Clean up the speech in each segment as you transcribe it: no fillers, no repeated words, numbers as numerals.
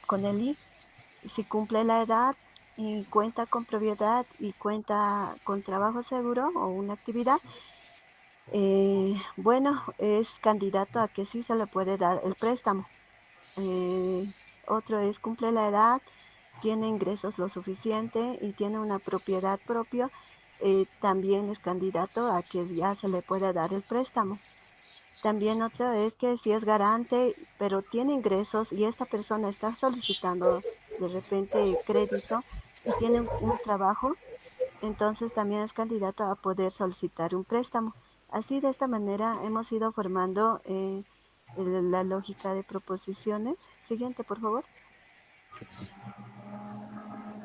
con el IF, si cumple la edad y cuenta con propiedad y cuenta con trabajo seguro o una actividad, bueno, es candidato a que sí se le puede dar el préstamo. Eh, Otro es cumple la edad, tiene ingresos lo suficiente y tiene una propiedad propia, también es candidato a que ya se le pueda dar el préstamo. También otra es que si es garante, pero tiene ingresos y esta persona está solicitando de repente crédito y tiene un trabajo, entonces también es candidato a poder solicitar un préstamo. Así de esta manera hemos ido formando la lógica de proposiciones. Siguiente, por favor.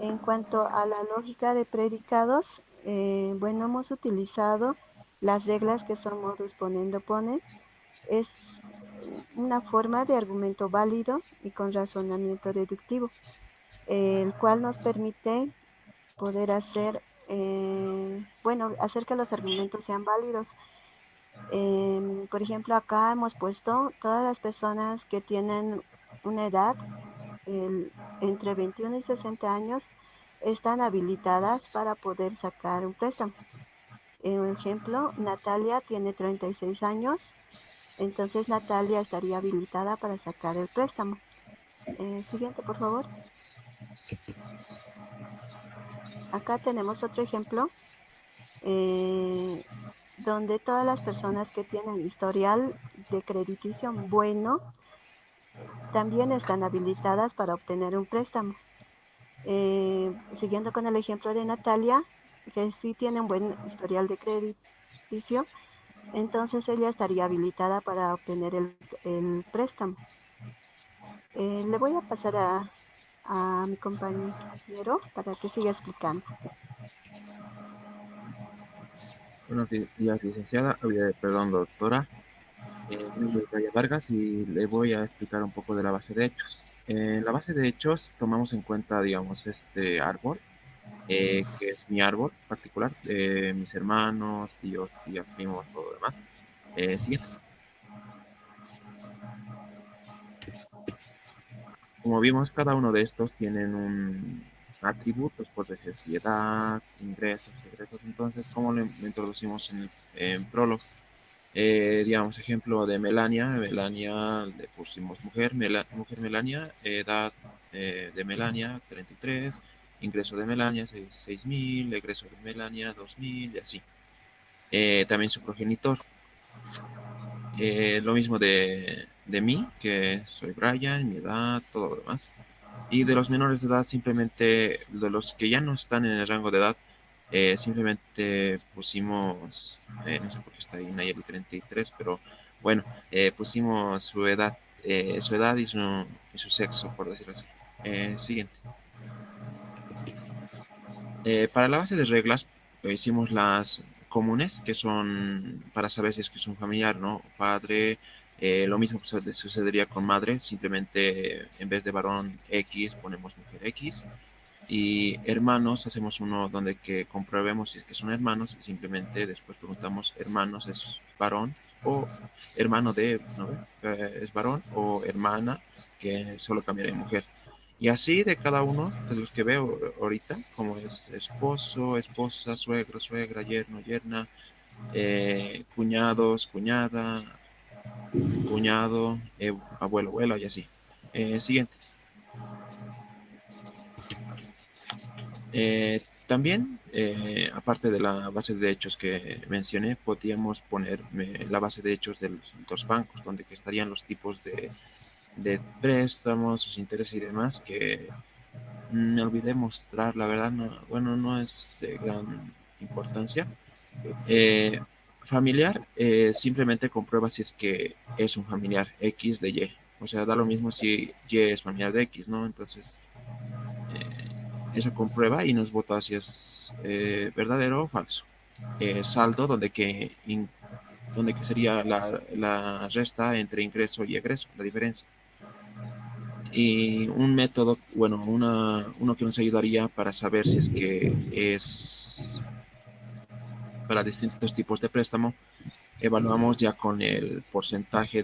En cuanto a la lógica de predicados, bueno, hemos utilizado las reglas que son modus ponendo ponen. Es una forma de argumento válido y con razonamiento deductivo, el cual nos permite poder hacer, bueno, hacer que los argumentos sean válidos. Por ejemplo, acá hemos puesto todas las personas que tienen una edad el- entre 21 y 60 años están habilitadas para poder sacar un préstamo. Un ejemplo, Natalia tiene 36 años, entonces Natalia estaría habilitada para sacar el préstamo. Siguiente, por favor. Acá tenemos otro ejemplo eh, donde todas las personas que tienen historial de crediticio bueno también están habilitadas para obtener un préstamo. Siguiendo con el ejemplo de Natalia, que sí tiene un buen historial de crediticio, entonces ella estaría habilitada para obtener el préstamo. Le voy a pasar a mi compañero para que siga explicando. Buenos días, licenciada, perdón, doctora. Mi nombre es Raya Vargas y le voy a explicar un poco de la base de hechos. En la base de hechos tomamos en cuenta, digamos, este árbol, que es mi árbol particular, mis hermanos, tíos, tías, primos, todo lo demás. Siguiente. Como vimos, cada uno de estos tienen un atributos, por decir así, edad, ingresos, egresos. Entonces, ¿cómo lo introducimos en prólogo? Digamos, ejemplo de Melania. Melania le pusimos mujer, mujer Melania, edad de Melania 33, ingreso de Melania 6.000, egreso de Melania 2.000 y así. También su progenitor. Lo mismo de mí, que soy Brian, mi edad, todo lo demás. Y de los menores de edad, simplemente, de los que ya no están en el rango de edad, simplemente pusimos, no sé por qué está ahí Nayeli 33, pero bueno, pusimos su edad y su sexo, por decirlo así. Siguiente. Para la base de reglas, hicimos las comunes, que son para saber si es que es un familiar, ¿no? Padre, lo mismo sucedería con madre, simplemente en vez de varón X ponemos mujer X. Y hermanos, hacemos uno donde que comprobemos si es que son hermanos y simplemente después preguntamos, hermanos es varón o hermano de, ¿no? Es varón o hermana, que solo cambiaría de mujer. Y así de cada uno de los que veo ahorita, como es esposo, esposa, suegro, suegra, yerno, yerna, cuñados, cuñada, cuñado, abuelo, abuela y así. Siguiente. También, aparte de la base de hechos que mencioné, podríamos poner la base de hechos de los dos bancos, donde que estarían los tipos de préstamos, sus intereses y demás, que me olvidé mostrar, la verdad, no, bueno, no es de gran importancia. Eh, Familiar, simplemente comprueba si es que es un familiar X de Y. O sea, da lo mismo si Y es familiar de X, ¿no? Entonces, eso comprueba y nos vota si es verdadero o falso. Saldo, donde que sería la resta entre ingreso y egreso, la diferencia. Y un método, bueno, uno que nos ayudaría para saber si es que es para distintos tipos de préstamo, evaluamos ya con el porcentaje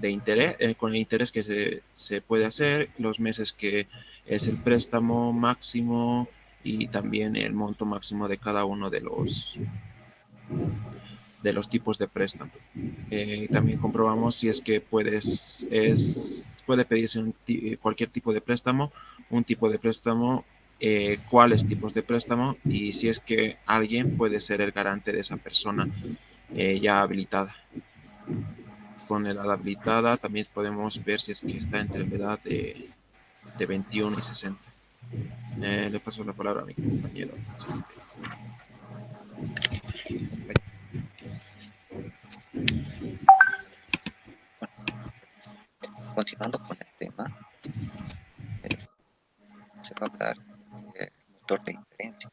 de interés, con el interés que se puede hacer, los meses que es el préstamo máximo y también el monto máximo de cada uno de los tipos de préstamo. También comprobamos si es que puede pedirse cualquier tipo de préstamo, un tipo de préstamo, cuáles tipos de préstamo y si es que alguien puede ser el garante de esa persona ya habilitada. Con la edad habilitada también podemos ver si es que está entre la edad de 21 y 60. Le paso la palabra a mi compañero. Siguiente. Continuando con el tema, eh, se va a hablar del motor de inferencia.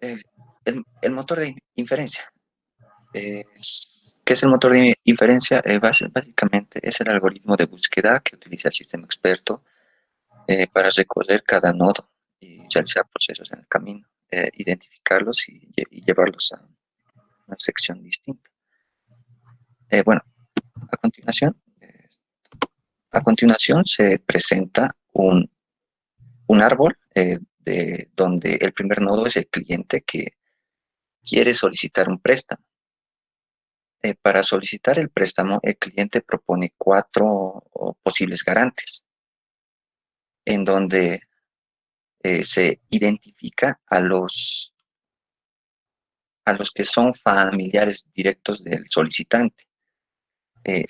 Eh, el motor de inferencia. ¿Qué es el motor de inferencia? Básicamente es el algoritmo de búsqueda que utiliza el sistema experto para recorrer cada nodo y realizar procesos en el camino, identificarlos y llevarlos a una sección distinta. Bueno, a continuación, a continuación se presenta un árbol de donde el primer nodo es el cliente que quiere solicitar un préstamo. Para solicitar el préstamo, el cliente propone cuatro posibles garantes, en donde se identifica a los que son familiares directos del solicitante.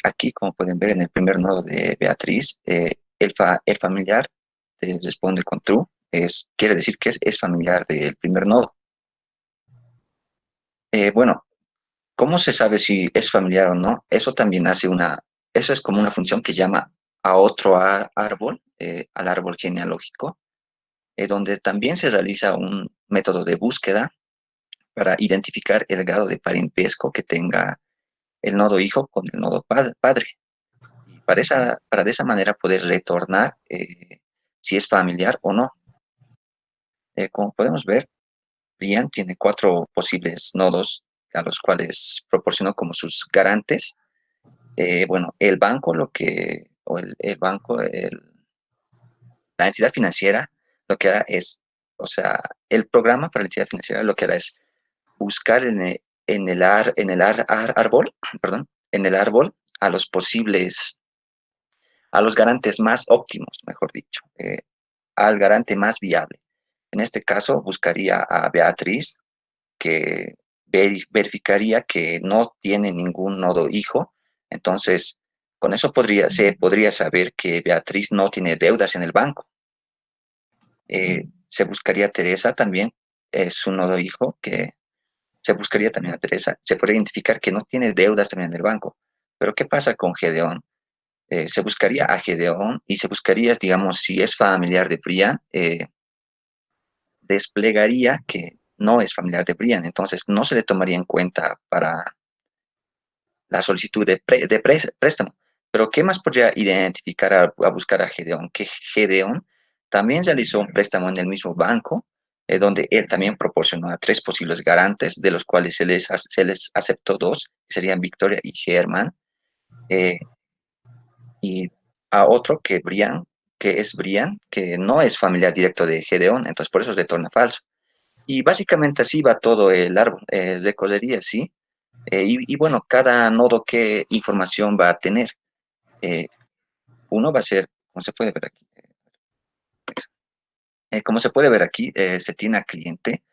Aquí, como pueden ver en el primer nodo de Beatriz, el familiar responde con true, quiere decir que es familiar del primer nodo. Bueno, ¿cómo se sabe si es familiar o no? Eso también eso es como una función que llama a otro árbol, al árbol genealógico, donde también se realiza un método de búsqueda para identificar el grado de parentesco que tenga el nodo hijo con el nodo padre. Y para de esa manera poder retornar si es familiar o no. Como podemos ver, Brian tiene cuatro posibles nodos a los cuales proporcionó como sus garantes. Bueno, el banco, el banco, la entidad financiera, lo que hará es, o sea, el programa para la entidad financiera lo que hará es buscar en el árbol, perdón, en el árbol a los posibles, a los garantes más óptimos, mejor dicho, al garante más viable. En este caso, buscaría a Beatriz, que verificaría que no tiene ningún nodo hijo. Entonces, con eso se podría saber que Beatriz no tiene deudas en el banco. Se buscaría a Teresa también, es un nodo hijo, que se buscaría también a Teresa. Se podría identificar que no tiene deudas también en el banco. Pero ¿qué pasa con Gedeón? Se buscaría a Gedeón y se buscaría, digamos, si es familiar de Brian, desplegaría que no es familiar de Brian, entonces no se le tomaría en cuenta para la solicitud de préstamo. Pero ¿qué más podría identificar a buscar a Gedeón? Que Gedeón también realizó un préstamo en el mismo banco, donde él también proporcionó a tres posibles garantes, de los cuales se les aceptó dos, que serían Victoria y Germán, y a otro que es Brian, que no es familiar directo de Gedeón, entonces por eso se torna falso. Y básicamente así va todo el árbol, recorrería así. Y bueno, cada nodo, ¿qué información va a tener? Eh, Uno va a ser, como se puede ver aquí, como se puede ver aquí, se tiene a cliente.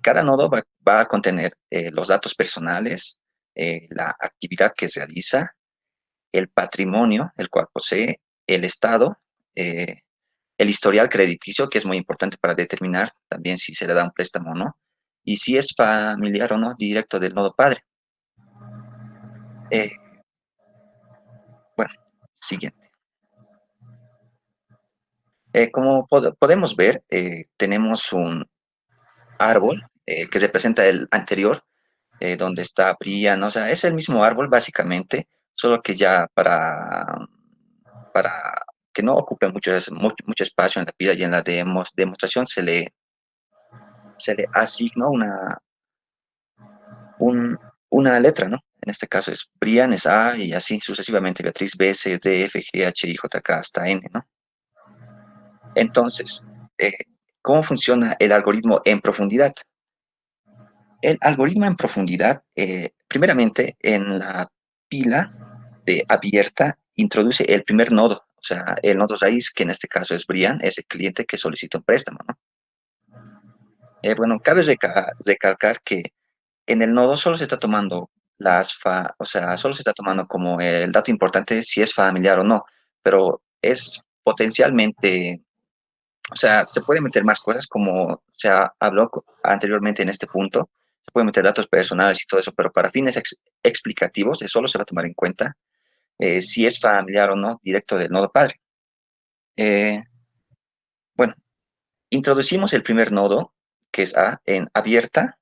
Cada nodo va a contener los datos personales, la actividad que se realiza, el patrimonio, el cual posee, el estado, eh, el historial crediticio, que es muy importante para determinar también si se le da un préstamo o no, y si es familiar o no directo del nodo padre. Eh, bueno, siguiente. Como podemos ver, tenemos un árbol que representa el anterior, donde está Brian, o sea, es el mismo árbol básicamente, solo que ya para que no ocupe mucho espacio en la pila, y en la demostración se le asigna una letra, ¿no? En este caso es Brian, es A, y así sucesivamente, Beatriz, B, C, D, F, G, H, I, J, K, hasta N, ¿no? Entonces, ¿cómo funciona el algoritmo en profundidad? El algoritmo en profundidad, primeramente, en la pila de abierta, introduce el primer nodo, o sea, el nodo raíz, que en este caso es Brian, es el cliente que solicita un préstamo, ¿no? Bueno, cabe recalcar que en el nodo solo se está tomando o sea, solo se está tomando como el dato importante si es familiar o no, pero es potencialmente, o sea, se puede meter más cosas como se habló anteriormente en este punto, se puede meter datos personales y todo eso, pero para fines explicativos solo se va a tomar en cuenta si es familiar o no directo del nodo padre. Eh, bueno, introducimos el primer nodo, que es A, en abierta.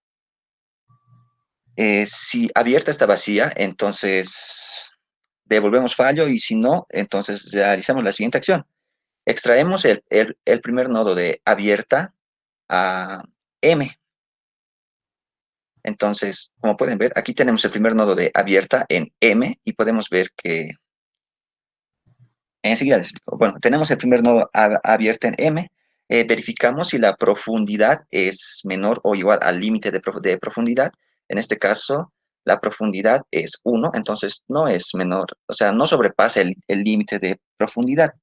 Si abierta está vacía, entonces devolvemos fallo, y si no, entonces realizamos la siguiente acción. Extraemos el primer nodo de abierta a M. Entonces, como pueden ver, aquí tenemos el primer nodo de abierta en M, y podemos ver que enseguida les explico. Bueno, tenemos el primer nodo abierto en M. Verificamos si la profundidad es menor o igual al límite de profundidad. En este caso, la profundidad es 1, entonces no es menor, o sea, no sobrepasa el límite de profundidad.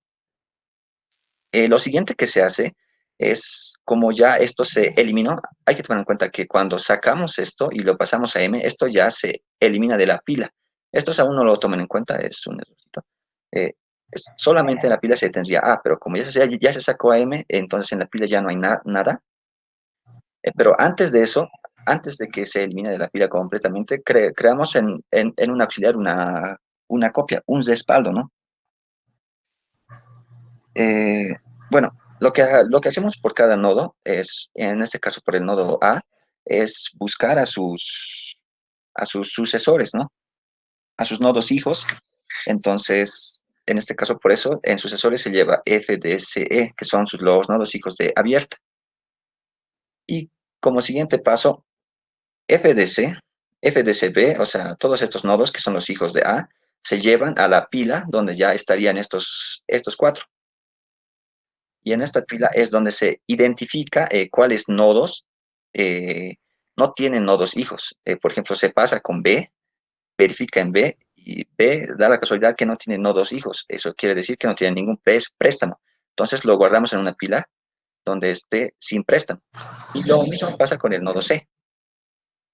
Lo siguiente que se hace es, como ya esto se eliminó, hay que tomar en cuenta que cuando sacamos esto y lo pasamos a M, esto ya se elimina de la pila. Estos aún no lo tomen en cuenta, es un errorcito. Eh, Solamente en la pila se tendría A, pero como ya se sacó a M, entonces en la pila ya no hay nada. Pero antes de eso, antes de que se elimine de la pila completamente, creamos en un auxiliar una copia, un respaldo, ¿no? Eh, bueno, lo que hacemos por cada nodo es, en este caso por el nodo A, es buscar a sus sucesores, ¿no? A sus nodos hijos. Entonces, en este caso, por eso, en sucesores se lleva FDSE, que son los nodos hijos de abierta. Y como siguiente paso, FDC, FDCB, o sea, todos estos nodos que son los hijos de A, se llevan a la pila donde ya estarían estos cuatro. Y en esta pila es donde se identifica cuáles nodos eh, no tienen nodos hijos. Por ejemplo, se pasa con B, verifica en B, y B da la casualidad que no tiene nodos hijos. Eso quiere decir que no tiene ningún préstamo. Entonces lo guardamos en una pila donde esté sin préstamo. Y lo mismo pasa con el nodo C.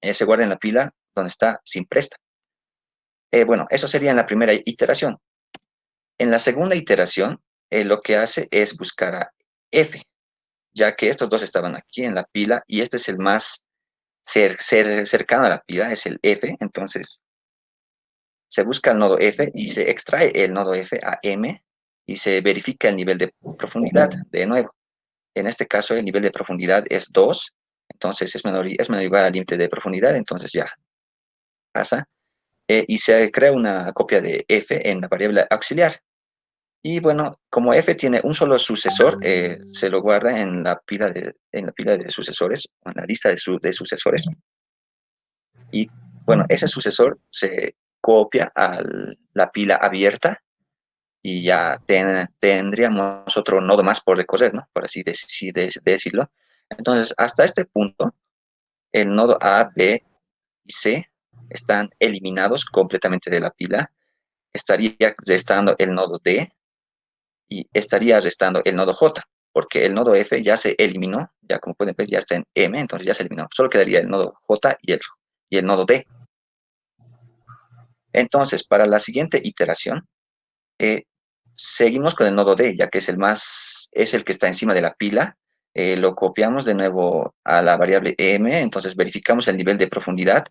Se guarda en la pila donde está sin préstamo. Bueno, eso sería en la primera iteración. En la segunda iteración, lo que hace es buscar a F, ya que estos dos estaban aquí en la pila, y este es el más cercano a la pila, es el F. Entonces se busca el nodo F y se extrae el nodo F a M, y se verifica el nivel de profundidad de nuevo. En este caso el nivel de profundidad es 2, entonces es menor o igual al límite de profundidad, entonces ya pasa. Y se crea una copia de F en la variable auxiliar. Y bueno, como F tiene un solo sucesor, se lo guarda en la pila de sucesores, o en la lista de sucesores. Y bueno, ese sucesor se copia a la pila abierta, y ya tendríamos otro nodo más por recorrer, ¿no? Por así decirlo. Entonces, hasta este punto, el nodo A, B y C están eliminados completamente de la pila. Estaría restando el nodo D, y estaría restando el nodo J, porque el nodo F ya se eliminó, ya como pueden ver ya está en M, entonces ya se eliminó. Solo quedaría el nodo J y el nodo D. Entonces, para la siguiente iteración, seguimos con el nodo D, ya que es el que está encima de la pila. Lo copiamos de nuevo a la variable M, entonces verificamos el nivel de profundidad.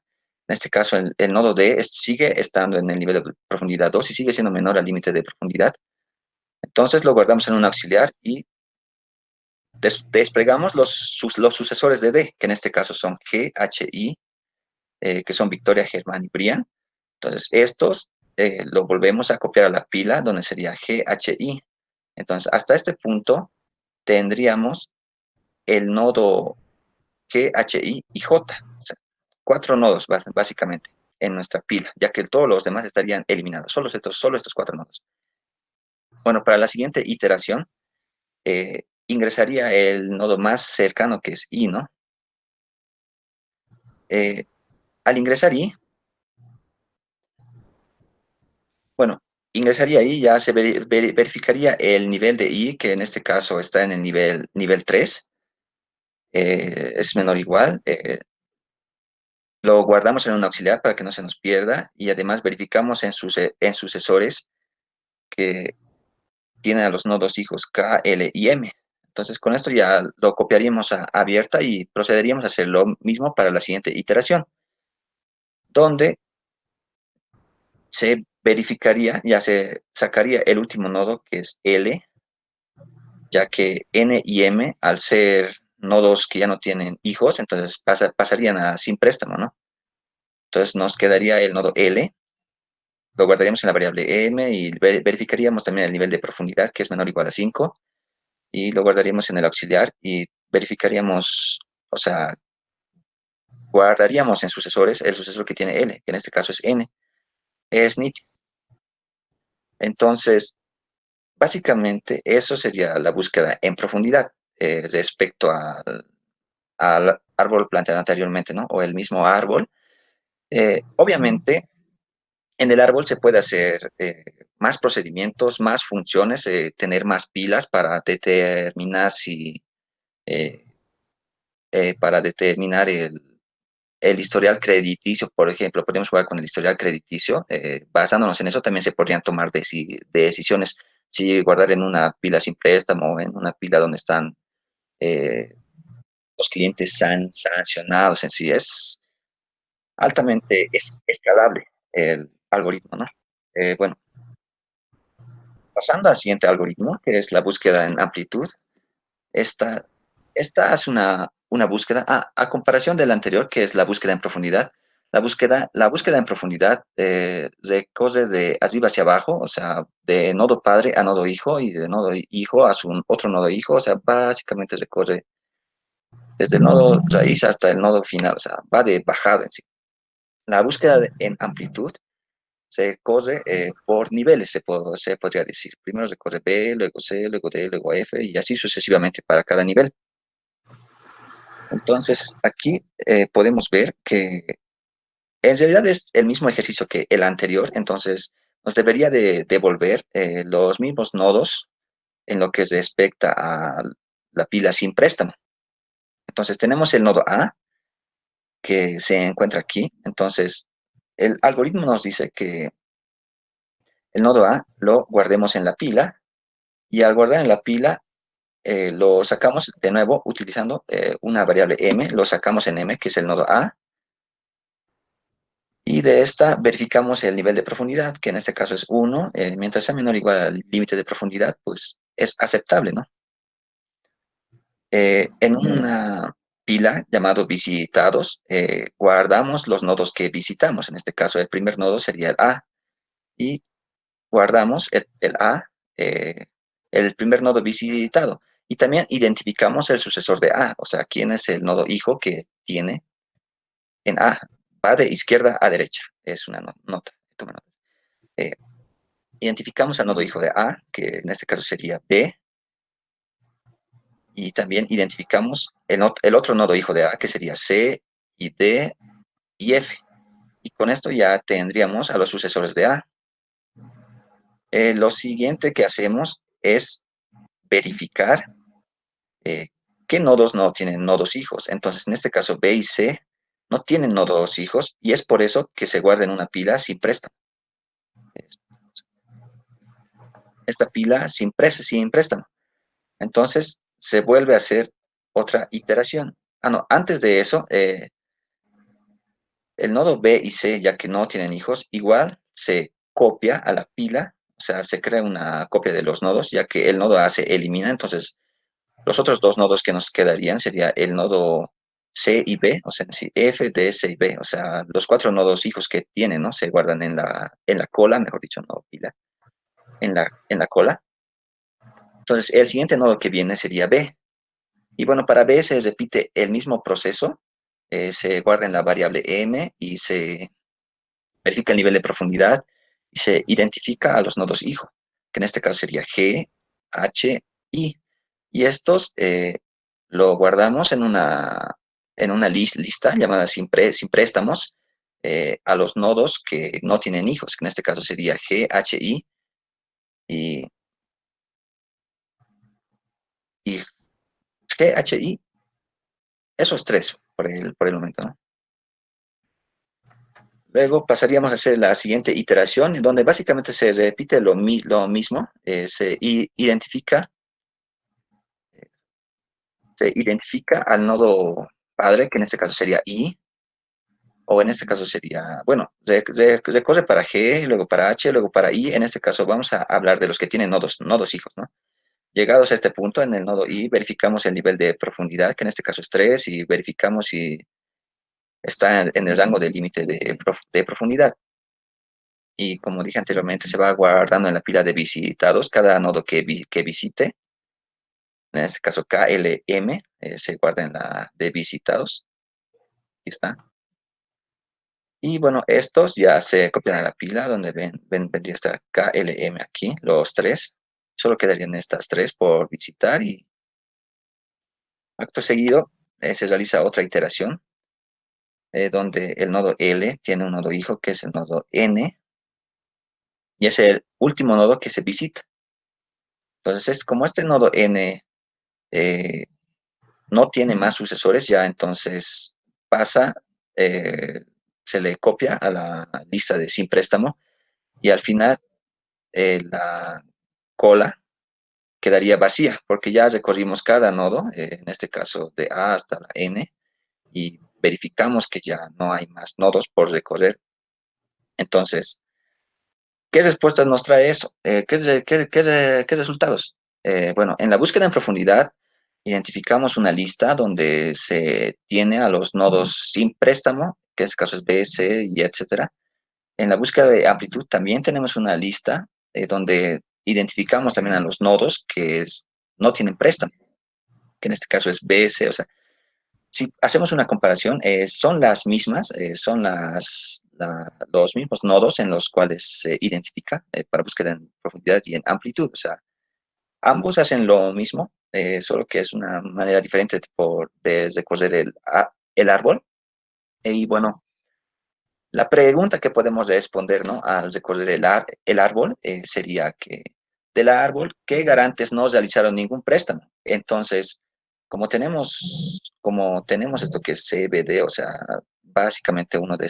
En este caso, el nodo D sigue estando en el nivel de profundidad 2 y sigue siendo menor al límite de profundidad. Entonces lo guardamos en un auxiliar, y desplegamos los sucesores de D, que en este caso son G, H, I, que son Victoria, Germán y Brian. Entonces estos lo volvemos a copiar a la pila donde sería G, H, I. Entonces, hasta este punto tendríamos el nodo G, H, I y J. O sea, 4 nodos básicamente en nuestra pila, ya que todos los demás estarían eliminados, solo estos 4 nodos. Bueno, para la siguiente iteración, ingresaría el nodo más cercano, que es I, ¿no? Al ingresar I, bueno, ingresaría I, ya se verificaría el nivel de I, que en este caso está en el nivel 3, es menor o igual, lo guardamos en un auxiliar para que no se nos pierda y además verificamos en sucesores que tienen a los nodos hijos K, L y M. Entonces con esto ya lo copiaríamos a abierta y procederíamos a hacer lo mismo para la siguiente iteración, donde se verificaría, ya se sacaría el último nodo que es L, ya que N y M, al ser nodos que ya no tienen hijos, entonces pasarían a sin préstamo, ¿no? Entonces nos quedaría el nodo L, lo guardaríamos en la variable M y verificaríamos también el nivel de profundidad, que es menor o igual a 5, y lo guardaríamos en el auxiliar y verificaríamos, o sea, guardaríamos en sucesores el sucesor que tiene L, que en este caso es N, es nit. Entonces, básicamente eso sería la búsqueda en profundidad respecto al árbol planteado anteriormente, ¿no? O el mismo árbol. Obviamente, en el árbol se puede hacer más procedimientos, más funciones, tener más pilas para determinar si, eh, para determinar el historial crediticio, por ejemplo, podemos jugar con el historial crediticio. Basándonos en eso, también se podrían tomar decisiones si guardar en una pila sin préstamo o en una pila donde están eh, los clientes sancionados en sí. Es altamente escalable el algoritmo, ¿no? Bueno, pasando al siguiente algoritmo, que es la búsqueda en amplitud. Esta, esta es una búsqueda, a comparación de la anterior, que es la búsqueda en profundidad. La búsqueda en profundidad recorre de arriba hacia abajo, o sea, de nodo padre a nodo hijo y de nodo hijo a su otro nodo hijo, o sea, básicamente recorre desde el nodo raíz hasta el nodo final, o sea, va de bajada en sí. La búsqueda en amplitud se corre por niveles, se podría decir. Primero se corre B, luego C, luego D, luego F, y así sucesivamente para cada nivel. Entonces, aquí podemos ver que en realidad es el mismo ejercicio que el anterior, entonces nos debería de devolver los mismos nodos en lo que respecta a la pila sin préstamo. Entonces, tenemos el nodo A, que se encuentra aquí. Entonces, el algoritmo nos dice que el nodo A lo guardemos en la pila y al guardar en la pila lo sacamos de nuevo utilizando una variable m, lo sacamos en m, que es el nodo A, y de esta verificamos el nivel de profundidad, que en este caso es 1, mientras sea menor o igual al límite de profundidad, pues es aceptable, ¿no? En una pila llamado visitados, guardamos los nodos que visitamos. En este caso, el primer nodo sería el A, y guardamos el A, eh, el primer nodo visitado. Y también identificamos el sucesor de A, o sea, quién es el nodo hijo que tiene en A. Va de izquierda a derecha, es una nota. Toma nota. Eh, Identificamos al nodo hijo de A, que en este caso sería B, y también identificamos el otro nodo hijo de A, que sería C, y D, y F. Y con esto ya tendríamos a los sucesores de A. Lo siguiente que hacemos es verificar eh, qué nodos no tienen nodos hijos. Entonces, en este caso, B y C no tienen nodos hijos y es por eso que se guarda en una pila sin préstamo. Esta pila sin préstamo. Entonces, se vuelve a hacer otra iteración. No, antes de eso, el nodo B y C, ya que no tienen hijos, igual se copia a la pila, o sea, se crea una copia de los nodos, ya que el nodo A se elimina, entonces los otros dos nodos que nos quedarían sería el nodo C y B, o sea, sí, F, D, C y B, o sea, los 4 nodos hijos que tienen, ¿no? Se guardan en la cola, mejor dicho, no pila, en la cola. Entonces, el siguiente nodo que viene sería B. Y bueno, para B se repite el mismo proceso. Se guarda en la variable M y se verifica el nivel de profundidad y se identifica a los nodos hijo, que en este caso sería G, H, I. Y estos lo guardamos en una lista llamada sin préstamos a los nodos que no tienen hijos, que en este caso sería G, H, I y, y G, H, I. Esos tres por el momento, ¿no? Luego pasaríamos a hacer la siguiente iteración, en donde básicamente se repite lo mismo, se identifica al nodo padre, que en este caso sería I, o en este caso sería, bueno, recorre para G, luego para H, luego para I. En este caso vamos a hablar de los que tienen nodos hijos, ¿no? Llegados a este punto, en el nodo I, verificamos el nivel de profundidad, que en este caso es 3, y verificamos si está en el rango de límite de profundidad. Y como dije anteriormente, se va guardando en la pila de visitados cada nodo que visite. En este caso KLM se guarda en la de visitados. Aquí está. Y bueno, estos ya se copian a la pila donde vendría a estar KLM aquí, los tres. Solo quedarían estas tres por visitar y acto seguido se realiza otra iteración donde el nodo L tiene un nodo hijo que es el nodo N y es el último nodo que se visita. Entonces, como este nodo N eh, no tiene más sucesores, ya entonces pasa, eh, se le copia a la lista de sin préstamo y al final la cola quedaría vacía porque ya recorrimos cada nodo, en este caso de A hasta la N, y verificamos que ya no hay más nodos por recorrer. Entonces, ¿qué respuestas nos trae eso? ¿Qué resultados? Bueno, en la búsqueda en profundidad identificamos una lista donde se tiene a los nodos sin préstamo, que en este caso es BS y etcétera. En la búsqueda de amplitud también tenemos una lista donde identificamos también a los nodos que no tienen préstamo, que en este caso es BS. O sea, si hacemos una comparación, son las mismas, son los mismos nodos en los cuales se identifica para búsqueda en profundidad y en amplitud. O sea, ambos hacen lo mismo, solo que es una manera diferente de recorrer el árbol. Y bueno, la pregunta que podemos responder, ¿no? Al recorrer el árbol sería que del árbol, ¿qué garantes no realizaron ningún préstamo? Entonces, como tenemos esto que es CBD, o sea, básicamente una de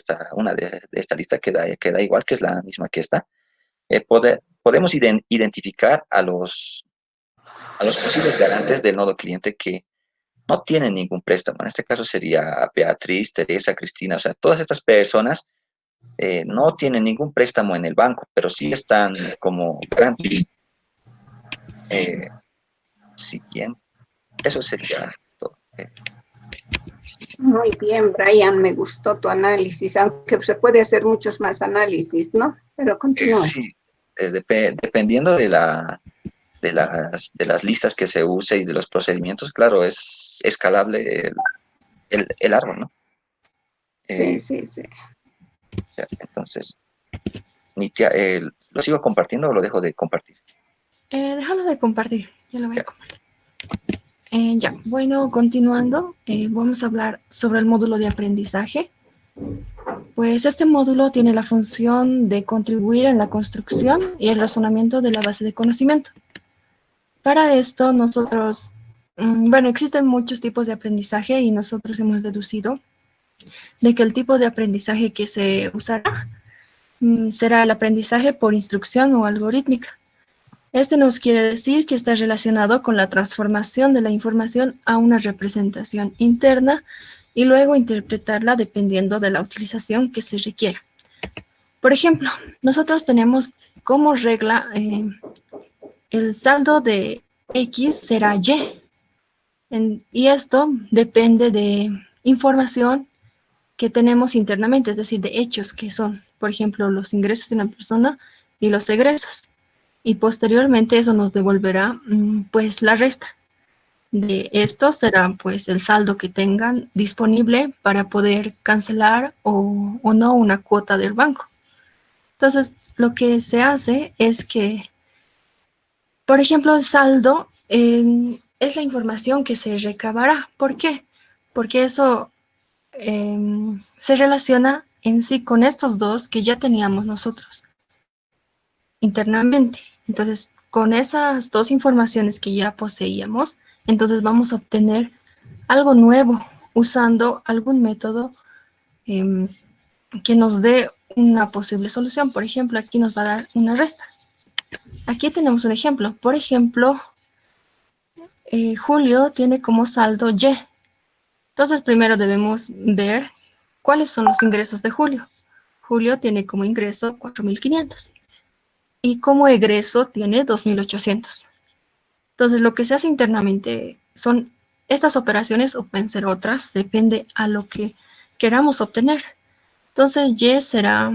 esta lista queda igual, que es la misma que esta, podemos identificar a los posibles garantes del nodo cliente que no tienen ningún préstamo. En este caso sería Beatriz, Teresa, Cristina, o sea, todas estas personas no tienen ningún préstamo en el banco, pero sí están como garantías. Siguiente. Eso sería todo. Muy bien, Brian, me gustó tu análisis, aunque se puede hacer muchos más análisis, ¿no? Pero continúe. Sí, dependiendo de las listas que se use y de los procedimientos, claro, es escalable el árbol, ¿no? Sí, sí, sí. Entonces, Nitia, ¿lo sigo compartiendo o lo dejo de compartir? Déjalo de compartir, ya lo voy a compartir. Ya, bueno, continuando, vamos a hablar sobre el módulo de aprendizaje. Pues este módulo tiene la función de contribuir en la construcción y el razonamiento de la base de conocimiento. Para esto nosotros, bueno, existen muchos tipos de aprendizaje y nosotros hemos deducido de que el tipo de aprendizaje que se usará será el aprendizaje por instrucción o algorítmica. Este nos quiere decir que está relacionado con la transformación de la información a una representación interna y luego interpretarla dependiendo de la utilización que se requiera. Por ejemplo, nosotros tenemos como regla el saldo de X será Y. Y esto depende de información que tenemos internamente, es decir, de hechos que son, por ejemplo, los ingresos de una persona y los egresos. y posteriormente eso nos devolverá pues la resta. De esto será pues el saldo que tengan disponible para poder cancelar o no una cuota del banco. Entonces, lo que se hace es que, por ejemplo, el saldo es la información que se recabará. ¿Por qué? Porque eso se relaciona en sí con estos dos que ya teníamos nosotros internamente. Entonces, con esas dos informaciones que ya poseíamos, entonces vamos a obtener algo nuevo usando algún método que nos dé una posible solución. Por ejemplo, aquí nos va a dar una resta. Aquí tenemos un ejemplo. Por ejemplo, Julio tiene como saldo Y. Entonces, primero debemos ver cuáles son los ingresos de Julio. Julio tiene como ingreso 4.500 y como egreso tiene 2.800. Entonces, lo que se hace internamente son estas operaciones o pueden ser otras, depende a lo que queramos obtener. Entonces, Y será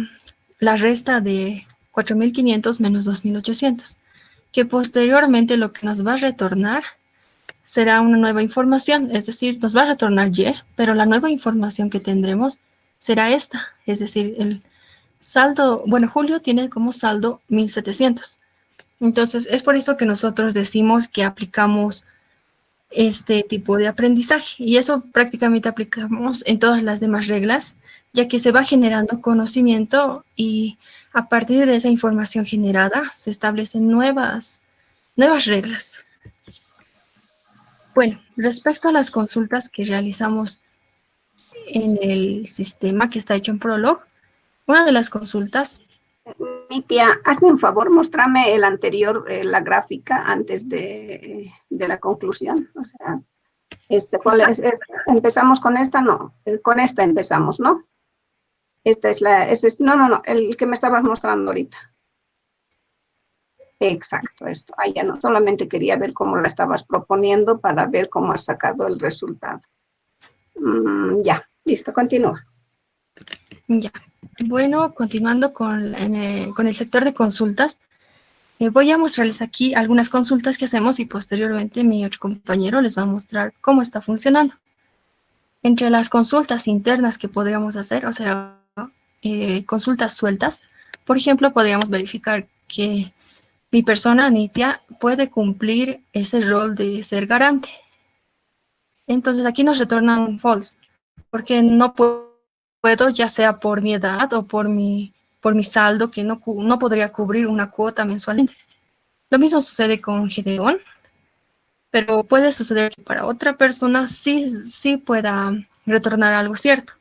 la resta de 4.500 menos 2.800, que posteriormente lo que nos va a retornar será una nueva información, es decir, nos va a retornar Y, pero la nueva información que tendremos será esta, es decir, el saldo, bueno, Julio tiene como saldo 1.700. Entonces, es por eso que nosotros decimos que aplicamos este tipo de aprendizaje y eso prácticamente aplicamos en todas las demás reglas, ya que se va generando conocimiento y a partir de esa información generada se establecen nuevas reglas. Bueno, respecto a las consultas que realizamos en el sistema que está hecho en Prolog, una de las consultas... Nitia, hazme un favor, mostrame el anterior, la gráfica antes de la conclusión. O sea, ¿cuál es? ¿Empezamos con esta? No, con esta empezamos, ¿no? Esta es no, el que me estabas mostrando ahorita. Exacto, esto. Ah, ya no, solamente quería ver cómo la estabas proponiendo para ver cómo has sacado el resultado. Ya, listo, continúa. Ya. Bueno, continuando con el sector de consultas, voy a mostrarles aquí algunas consultas que hacemos y posteriormente mi otro compañero les va a mostrar cómo está funcionando. Entre las consultas internas que podríamos hacer, o sea, consultas sueltas, por ejemplo, podríamos verificar que mi persona, Nitia, puede cumplir ese rol de ser garante. Entonces aquí nos retornan false, porque no puedo, ya sea por mi edad o por mi saldo, que no podría cubrir una cuota mensualmente. Lo mismo sucede con Gedeón, pero puede suceder que para otra persona sí pueda retornar algo cierto.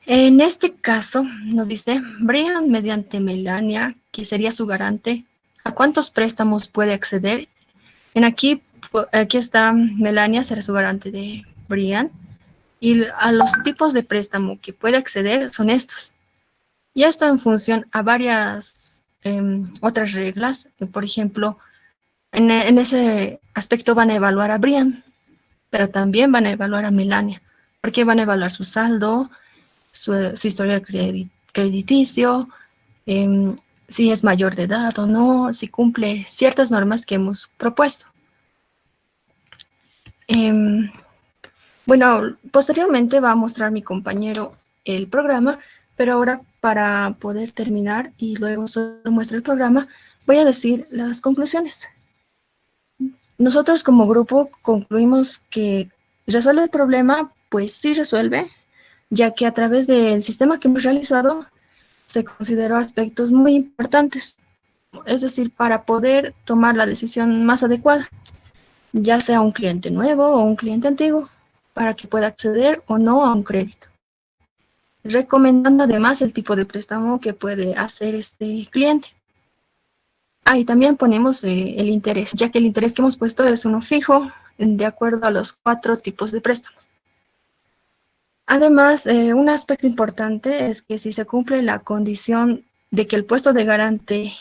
En este caso, nos dice, Brian, mediante Melania, que sería su garante, ¿a cuántos préstamos puede acceder? Aquí está Melania, será su garante de Brian, y a los tipos de préstamo que puede acceder son estos. Y esto en función a varias otras reglas. Por ejemplo, en ese aspecto van a evaluar a Brian, pero también van a evaluar a Melania, porque van a evaluar su saldo, su historial crediticio, si es mayor de edad o no, si cumple ciertas normas que hemos propuesto. Bueno, posteriormente va a mostrar mi compañero el programa, pero ahora para poder terminar y luego solo muestra el programa, voy a decir las conclusiones. Nosotros como grupo concluimos que resuelve el problema, pues sí resuelve, ya que a través del sistema que hemos realizado se consideró aspectos muy importantes, es decir, para poder tomar la decisión más adecuada, ya sea un cliente nuevo o un cliente antiguo, para que pueda acceder o no a un crédito. Recomendando además el tipo de préstamo que puede hacer este cliente. Y también ponemos el interés, ya que el interés que hemos puesto es uno fijo, de acuerdo a los 4 tipos de préstamos. Además, un aspecto importante es que si se cumple la condición de que el puesto de garante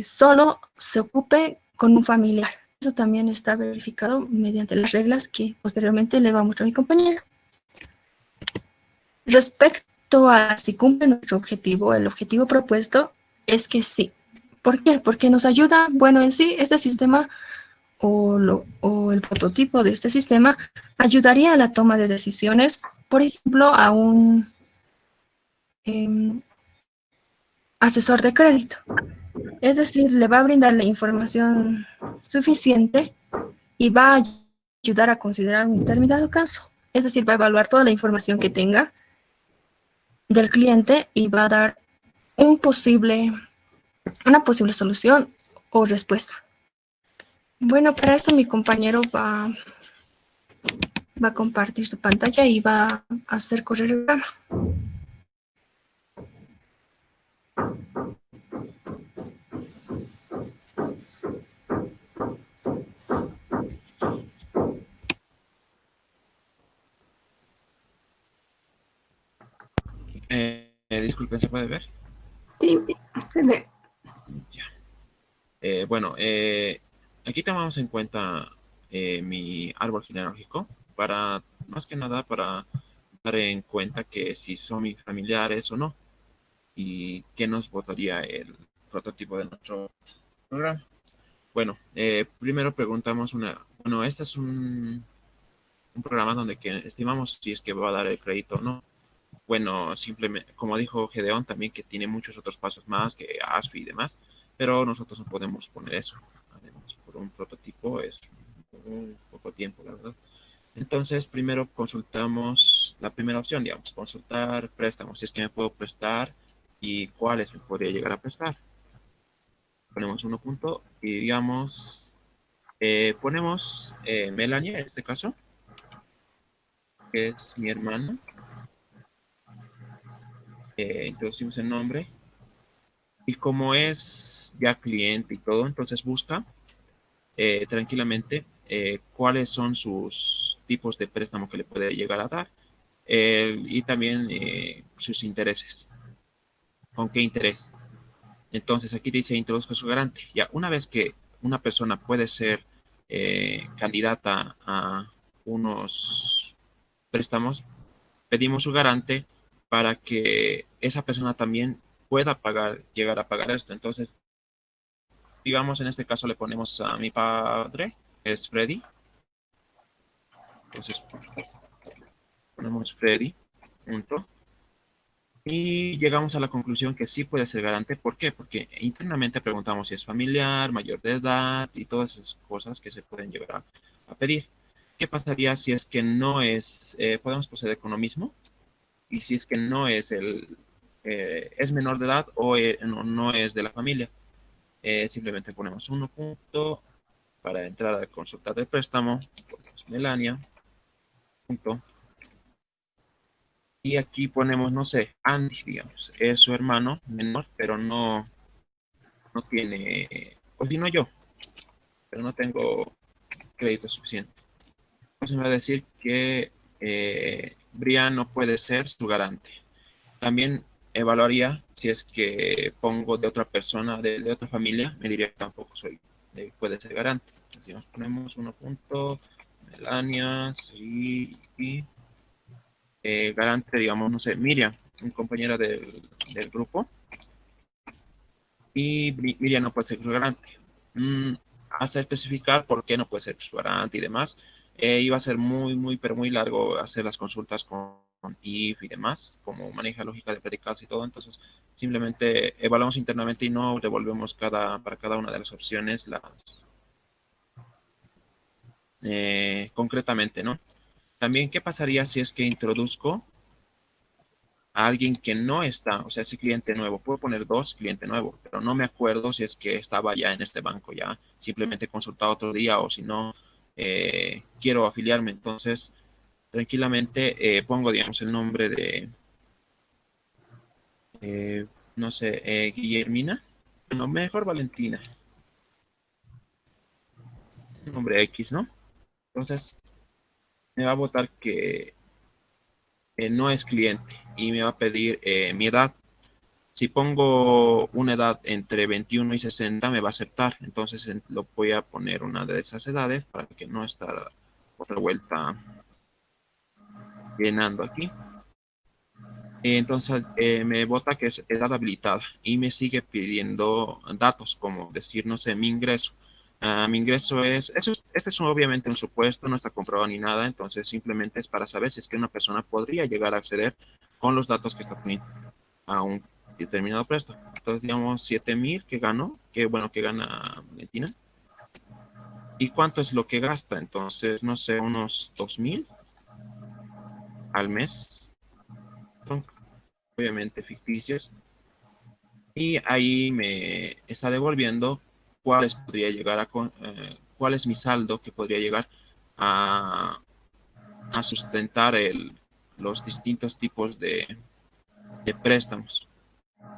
solo se ocupe con un familiar. Eso también está verificado mediante las reglas que posteriormente le va a mostrar mi compañero. Respecto a si cumple nuestro objetivo, el objetivo propuesto es que sí, ¿Por qué? Porque nos ayuda, bueno, en sí, este sistema o el prototipo de este sistema ayudaría a la toma de decisiones, por ejemplo, a un em, asesor de crédito. Es decir, le va a brindar la información suficiente y va a ayudar a considerar un determinado caso. Es decir, va a evaluar toda la información que tenga del cliente y va a dar una posible solución o respuesta. Bueno, para esto mi compañero va a compartir su pantalla y va a hacer correr el programa. Disculpen, ¿se puede ver? Sí, se ve. Ya. Bueno, aquí tomamos en cuenta mi árbol genealógico para, más que nada, para dar en cuenta que si son mis familiares o no y qué nos votaría el prototipo de nuestro programa. Bueno, primero preguntamos bueno, este es un programa donde que estimamos si es que va a dar el crédito o no. Bueno, simplemente, como dijo Gedeón también, que tiene muchos otros pasos más que ASFI y demás, pero nosotros no podemos poner eso. Además, por un prototipo es un poco tiempo, la verdad. Entonces, primero consultamos la primera opción, digamos, consultar préstamos, si es que me puedo prestar y cuáles me podría llegar a prestar. Ponemos uno punto y digamos, ponemos Melanie en este caso, que es mi hermana. Introducimos el nombre y como es ya cliente y todo, entonces busca tranquilamente cuáles son sus tipos de préstamo que le puede llegar a dar y también sus intereses, con qué interés. Entonces aquí dice introduzca su garante. Ya una vez que una persona puede ser candidata a unos préstamos, pedimos su garante para que esa persona también pueda pagar, llegar a pagar esto. Entonces, digamos, en este caso le ponemos a mi padre, que es Freddy. Entonces, ponemos Freddy, punto. Y llegamos a la conclusión que sí puede ser garante. ¿Por qué? Porque internamente preguntamos si es familiar, mayor de edad y todas esas cosas que se pueden llegar a pedir. ¿Qué pasaría si es que no es, podemos proceder con lo mismo? Y si es que no es es menor de edad o no es de la familia. Simplemente ponemos uno punto para entrar a consultar el préstamo, ponemos Melania, punto. Y aquí ponemos, no sé, Andy, digamos, es su hermano menor, pero no tiene, o si no yo, pero no tengo crédito suficiente. Entonces me va a decir que Brian no puede ser su garante. También evaluaría si es que pongo de otra persona, de otra familia, me diría que tampoco puede ser garante. Entonces nos ponemos uno punto, Melania, sí, y garante, digamos, no sé, Miriam, una compañera del grupo, y Miriam no puede ser su garante. Hasta especificar por qué no puede ser su garante y demás, iba a ser pero muy largo hacer las consultas con if y demás, como maneja lógica de predicados y todo, entonces simplemente evaluamos internamente y no devolvemos para cada una de las opciones concretamente, ¿no? También, ¿qué pasaría si es que introduzco a alguien que no está, o sea, ese cliente nuevo? Puedo poner dos clientes nuevos, pero no me acuerdo si es que estaba ya en este banco ya, simplemente consultado otro día o si no, quiero afiliarme, entonces tranquilamente pongo, digamos, el nombre de, no sé, Guillermina, no, mejor Valentina, nombre X, ¿no? Entonces me va a votar que no es cliente y me va a pedir mi edad. Si pongo una edad entre 21 y 60, me va a aceptar. Entonces lo voy a poner una de esas edades para que no estar otra vuelta llenando aquí. Entonces me bota que es edad habilitada y me sigue pidiendo datos como decir, no sé, mi ingreso. Mi ingreso este es obviamente un supuesto, no está comprobado ni nada, entonces simplemente es para saber si es que una persona podría llegar a acceder con los datos que está poniendo a un determinado préstamo. Entonces, digamos, 7,000 que ganó, que bueno, que gana Valentina. ¿Y cuánto es lo que gasta? Entonces, no sé, unos 2,000 al mes. Son obviamente ficticios. Y ahí me está devolviendo cuál es mi saldo que podría llegar a, a sustentar los distintos tipos de préstamos.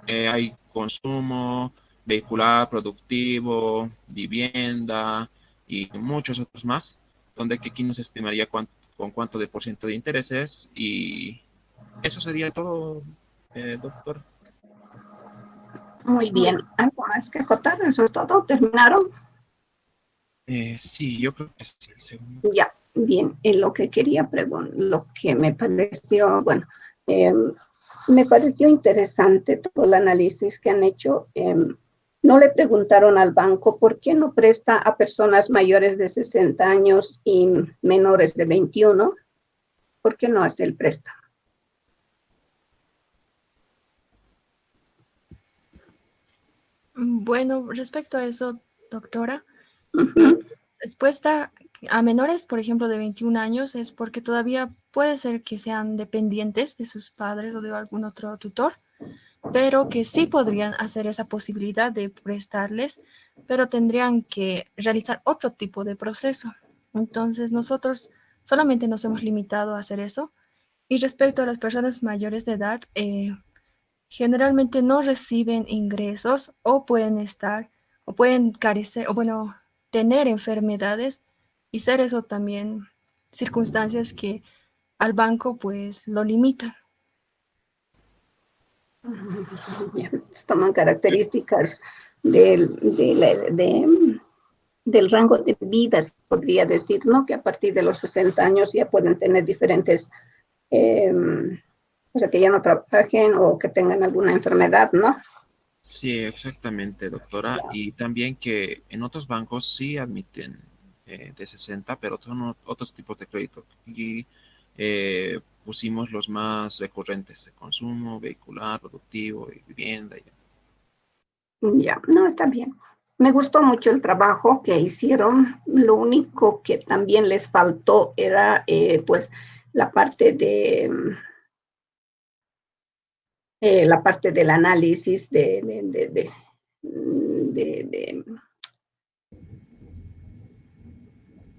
Hay consumo, vehicular, productivo, vivienda y muchos otros más, donde que aquí nos estimaría con cuánto de por ciento de intereses y eso sería todo, doctor. Muy bien. ¿Algo más que acotar? ¿Eso es todo? ¿Terminaron? Sí, yo creo que sí. Según... Ya, bien. En lo que quería preguntar, lo que me pareció, bueno, me pareció interesante todo el análisis que han hecho. No le preguntaron al banco por qué no presta a personas mayores de 60 años y menores de 21. ¿Por qué no hace el préstamo? Bueno, respecto a eso, doctora, la Uh-huh. respuesta a menores, por ejemplo, de 21 años es porque todavía puede ser que sean dependientes de sus padres o de algún otro tutor, pero que sí podrían hacer esa posibilidad de prestarles, pero tendrían que realizar otro tipo de proceso. Entonces, nosotros solamente nos hemos limitado a hacer eso. Y respecto a las personas mayores de edad, generalmente no reciben ingresos o pueden estar, o pueden carecer, o bueno, tener enfermedades y ser eso también circunstancias que al banco pues lo limitan. Toman características del rango de vida, podría decir, ¿no? Que a partir de los 60 años ya pueden tener diferentes, o sea, que ya no trabajen o que tengan alguna enfermedad, ¿no? Sí, exactamente, doctora. Y también que en otros bancos sí admiten de 60, pero son otros tipos de crédito. Y pusimos los más recurrentes de consumo, vehicular, productivo y vivienda. Ya, no, está bien. Me gustó mucho el trabajo que hicieron. Lo único que también les faltó era, pues, la parte la parte del análisis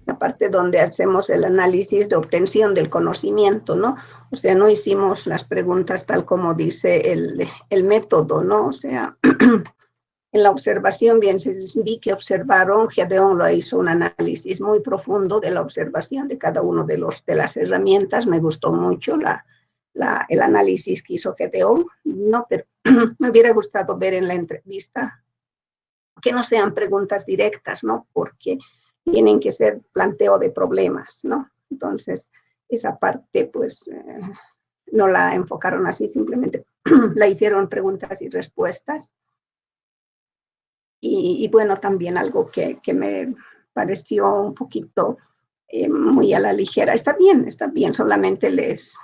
la parte donde hacemos el análisis de obtención del conocimiento, ¿no? O sea, no hicimos las preguntas tal como dice el método, ¿no? O sea, en la observación, bien, vi que observaron, Gedeón lo hizo un análisis muy profundo de la observación de cada uno de las herramientas. Me gustó mucho el análisis que hizo Gedeón, ¿no? Pero me hubiera gustado ver en la entrevista que no sean preguntas directas, ¿no? Porque tienen que ser planteo de problemas, ¿no? Entonces, esa parte, pues, no la enfocaron así, simplemente la hicieron preguntas y respuestas. Y bueno, también algo que me pareció un poquito muy a la ligera. Está bien, solamente les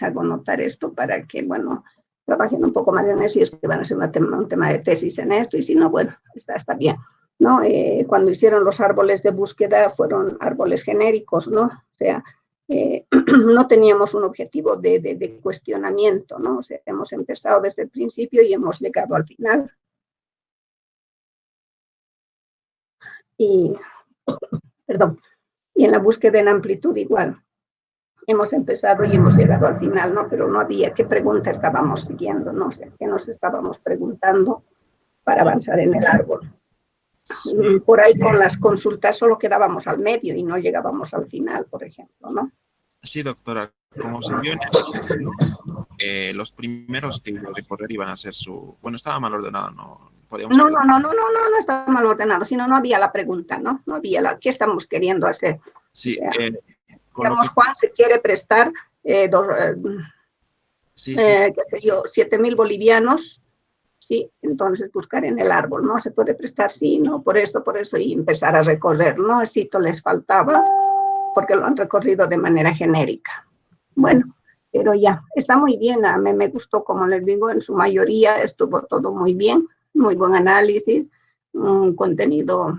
hago notar esto para que, bueno, trabajen un poco más en eso y es que van a hacer un tema de tesis en esto y si no, bueno, está bien. ¿No? Cuando hicieron los árboles de búsqueda fueron árboles genéricos, ¿no? O sea, no teníamos un objetivo de cuestionamiento, ¿no? O sea, hemos empezado desde el principio y hemos llegado al final. Y, perdón, y en la búsqueda en amplitud igual. Hemos empezado y hemos llegado al final, ¿no? Pero no había qué pregunta estábamos siguiendo, ¿no? O sea, qué nos estábamos preguntando para avanzar en el árbol. Sí. Por ahí con las consultas solo quedábamos al medio y no llegábamos al final, por ejemplo, ¿no? Sí, doctora, como se vio en el ejemplo, los primeros que iba a recorrer iban a hacer bueno, estaba mal ordenado, no podíamos No, ayudar. no estaba mal ordenado, sino no había la pregunta, ¿no? No había ¿qué estamos queriendo hacer? O Sí, sea, con lo digamos, que Juan se quiere prestar Sí, sí. qué sé yo, 7.000 bolivianos, ¿sí? Entonces buscar en el árbol, ¿no? Se puede prestar, sí, ¿no? Por esto, y empezar a recorrer, ¿no? Esto les faltaba porque lo han recorrido de manera genérica. Bueno, pero ya, está muy bien, a mí me gustó, como les digo, en su mayoría estuvo todo muy bien, muy buen análisis, un contenido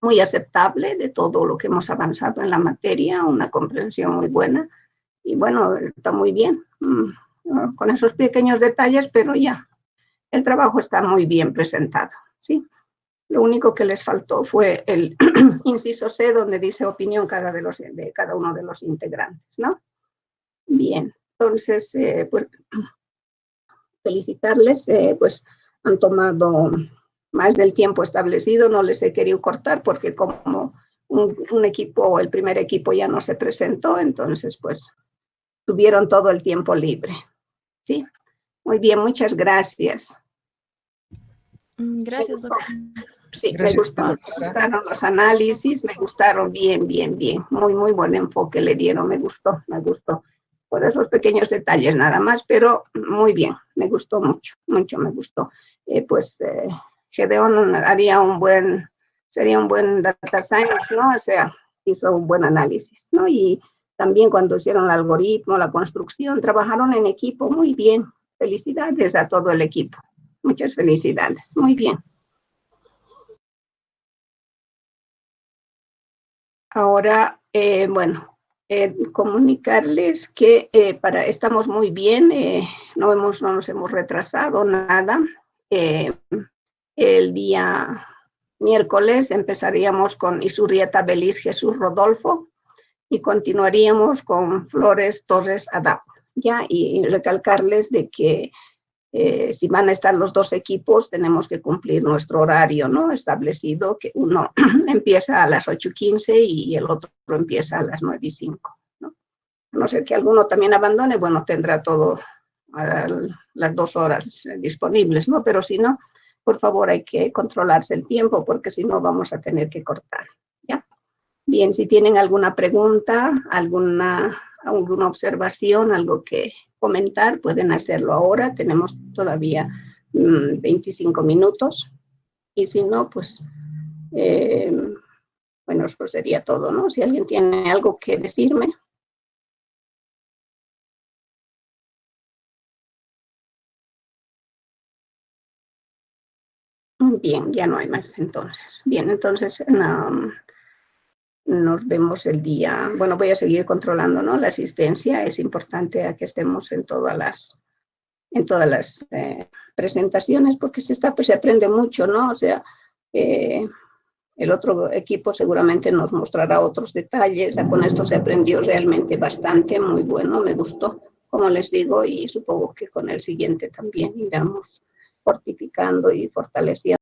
muy aceptable de todo lo que hemos avanzado en la materia, una comprensión muy buena, y bueno, está muy bien, con esos pequeños detalles, pero ya, el trabajo está muy bien presentado, ¿sí? Lo único que les faltó fue el inciso C, donde dice opinión de cada uno de los integrantes, ¿no? Bien, entonces, pues, felicitarles, pues, han tomado más del tiempo establecido, no les he querido cortar porque como un equipo, el primer equipo ya no se presentó, entonces, pues, tuvieron todo el tiempo libre, ¿sí? Muy bien, muchas gracias. Gracias, doctor. Sí, Gracias, me gustaron los análisis, me gustaron bien. Muy buen enfoque le dieron, me gustó. Por esos pequeños detalles nada más, pero muy bien, me gustó mucho me gustó. Gedeón sería un buen data science, ¿no? O sea, hizo un buen análisis, ¿no? Y también cuando hicieron el algoritmo, la construcción, trabajaron en equipo muy bien. Felicidades a todo el equipo. Muchas felicidades, muy bien. Ahora, comunicarles que estamos muy bien, no nos hemos retrasado nada. El día miércoles empezaríamos con Isurrieta Belis Jesús Rodolfo y continuaríamos con Flores Torres Adap. Ya, y recalcarles de que si van a estar los dos equipos, tenemos que cumplir nuestro horario, ¿no? Establecido, que uno empieza a las 8:15 y el otro empieza a las 9:05, ¿no? A no ser que alguno también abandone, bueno, tendrá todo las 2 horas disponibles, ¿no? Pero si no, por favor, hay que controlarse el tiempo, porque si no vamos a tener que cortar, ¿ya? Bien, si tienen alguna pregunta, alguna observación, algo que comentar, pueden hacerlo ahora. Tenemos todavía 25 minutos. Y si no, pues, bueno, eso sería todo, ¿no? Si alguien tiene algo que decirme. Bien, ya no hay más entonces. Bien, entonces nos vemos el día. Bueno, voy a seguir controlando, ¿no? La asistencia. Es importante a que estemos en todas las presentaciones, porque se aprende mucho, ¿no? O sea, el otro equipo seguramente nos mostrará otros detalles. Con esto se aprendió realmente bastante, muy bueno, me gustó, como les digo, y supongo que con el siguiente también iremos fortificando y fortaleciendo